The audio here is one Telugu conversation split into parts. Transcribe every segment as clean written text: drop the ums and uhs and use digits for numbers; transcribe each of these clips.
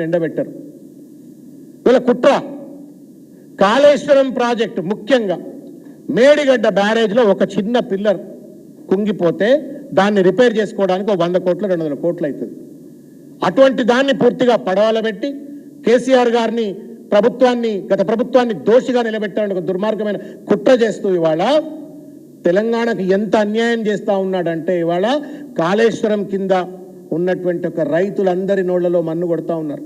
ఎండబెట్టారు. వీళ్ళ కుట్ర కాళేశ్వరం ప్రాజెక్టు ముఖ్యంగా మేడిగడ్డ బ్యారేజ్లో ఒక చిన్న పిల్లర్ కుంగిపోతే దాన్ని రిపేర్ చేసుకోవడానికి 100 కోట్లు 200 కోట్లు అవుతుంది. అటువంటి దాన్ని పూర్తిగా పడవల పెట్టి కేసీఆర్ గారిని గత ప్రభుత్వాన్ని దోషిగా నిలబెట్టాలని ఒక దుర్మార్గమైన కుట్ర చేస్తూ ఇవాళ తెలంగాణకు ఎంత అన్యాయం చేస్తూ ఉన్నాడంటే ఇవాళ కాళేశ్వరం కింద ఉన్నటువంటి ఒక రైతులందరి నోళ్లలో మన్ను కొడతా ఉన్నారు.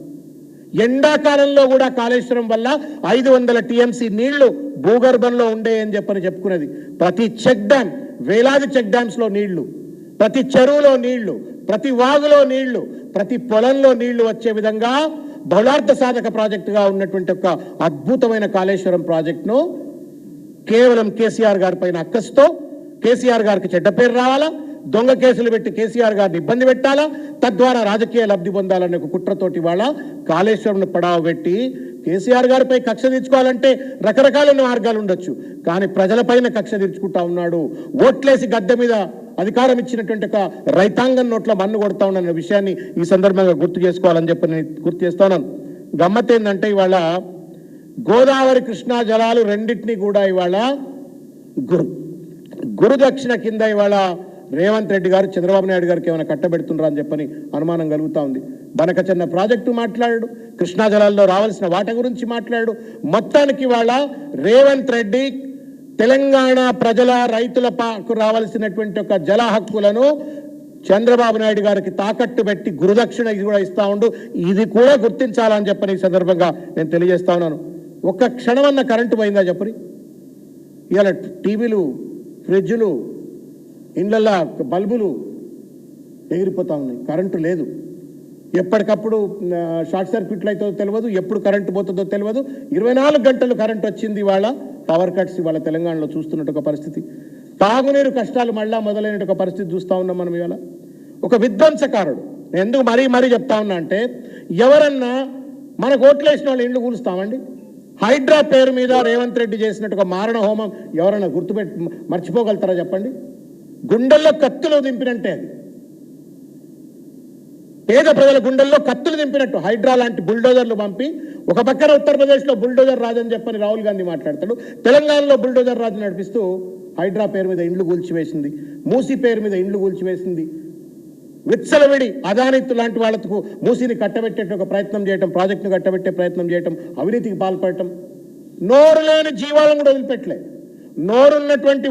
ఎండాకాలంలో కూడా కాళేశ్వరం వల్ల 500 టీఎంసీ నీళ్లు భూగర్భంలో ఉండే అని చెప్పుకున్నది. ప్రతి చెక్ డ్యామ్, వేలాది చెక్ డ్యామ్స్లో నీళ్లు, ప్రతి చెరువులో నీళ్లు, ప్రతి వాగులో నీళ్లు, ప్రతి పొలంలో నీళ్లు వచ్చే విధంగా బహుళార్థ సాధక ప్రాజెక్టుగా ఉన్నటువంటి ఒక అద్భుతమైన కాళేశ్వరం ప్రాజెక్టును కేవలం కేసీఆర్ గారి పైన అక్కస్తో కేసీఆర్ గారికి చెడ్డ పేరు రావాలా, దొంగ కేసులు పెట్టి కేసీఆర్ గారిని ఇబ్బంది పెట్టాలా, తద్వారా రాజకీయ లబ్ధి పొందాలనే ఒక కుట్రతోటి వాళ్ళ కాళేశ్వరం పడావ పెట్టి కేసీఆర్ గారిపై కక్ష తీర్చుకోవాలంటే రకరకాలైన మార్గాలు ఉండొచ్చు, కానీ ప్రజలపైన కక్ష తీర్చుకుంటా ఉన్నాడు. ఓట్లేసి గద్దె మీద అధికారం ఇచ్చినటువంటి ఒక రైతాంగం నోట్లో మన్ను కొడతా ఉన్న విషయాన్ని ఈ సందర్భంగా గుర్తు చేసుకోవాలని చెప్పి నేను గుర్తు చేస్తున్నాను. గమ్మత్ ఏంటంటే ఇవాళ గోదావరి కృష్ణా జలాలు రెండింటినీ కూడా ఇవాళ గురుదక్షిణ కింద ఇవాళ రేవంత్ రెడ్డి గారు చంద్రబాబు నాయుడు గారికి ఏమైనా కట్టబెడుతున్నారా అని చెప్పని అనుమానం కలుగుతూ ఉంది. బనకచన్న ప్రాజెక్టు మాట్లాడాడు, కృష్ణా జలాల్లో రావాల్సిన వాట గురించి మాట్లాడాడు. మొత్తానికి ఇవాళ రేవంత్ రెడ్డి తెలంగాణ ప్రజల రైతులకు రావాల్సినటువంటి ఒక జల హక్కులను చంద్రబాబు నాయుడు గారికి తాకట్టు పెట్టి గురుదక్షిణ ఇది కూడా ఇస్తా ఉండు. ఇది కూడా గుర్తించాలని చెప్పని ఈ సందర్భంగా నేను తెలియజేస్తా ఉన్నాను. ఒక్క క్షణమన్న కరెంటు పోయిందా చెప్పని? ఇవాళ టీవీలు, ఫ్రిడ్జ్లు, ఇండ్లల్లో బల్బులు ఎగిరిపోతా ఉన్నాయి, కరెంటు లేదు. ఎప్పటికప్పుడు షార్ట్ సర్క్యూట్లు అవుతుందో తెలియదు, ఎప్పుడు కరెంటు పోతుందో తెలియదు. 24 గంటలు కరెంటు వచ్చింది. ఇవాళ పవర్ కట్స్ ఇవాళ తెలంగాణలో చూస్తున్నట్టు ఒక పరిస్థితి. తాగునీరు కష్టాలు మళ్ళా మొదలైన ఒక పరిస్థితి చూస్తూ ఉన్నాం మనం. ఇవాళ ఒక విధ్వంసకారుడు, నేను ఎందుకు మరీ చెప్తా ఉన్నా అంటే, ఎవరన్నా మనకు ఓట్లేసిన వాళ్ళు ఇండ్లు కూలుస్తామండి? హైడ్రా పేరు మీద రేవంత్ రెడ్డి చేసినట్టు ఒక మారణ హోమం ఎవరన్నా మర్చిపోగలుగుతారా చెప్పండి? గుండెల్లో కత్తులు దింపినట్టే అది, పేద ప్రజల గుండెల్లో కత్తులు దింపినట్టు హైడ్రా లాంటి బుల్డోజర్లు పంపి ఒక పక్కన ఉత్తరప్రదేశ్లో బుల్డోజర్ రాజు అని చెప్పని రాహుల్ గాంధీ మాట్లాడతాడు, తెలంగాణలో బుల్డోజర్ రాజు నడిపిస్తూ హైడ్రా పేరు మీద ఇండ్లు కూల్చివేసింది, మూసీ పేరు మీద ఇండ్లు కూల్చివేసింది. విత్సలవిడి అదాని లాంటి వాళ్ళకు మూసీని కట్టబెట్టే ఒక ప్రయత్నం చేయటం, ప్రాజెక్టును కట్టబెట్టే ప్రయత్నం చేయటం, అవినీతికి పాల్పడటం. నోరు లేని జీవాలను కూడా వదిలిపెట్టలే. నోరున్నటువంటి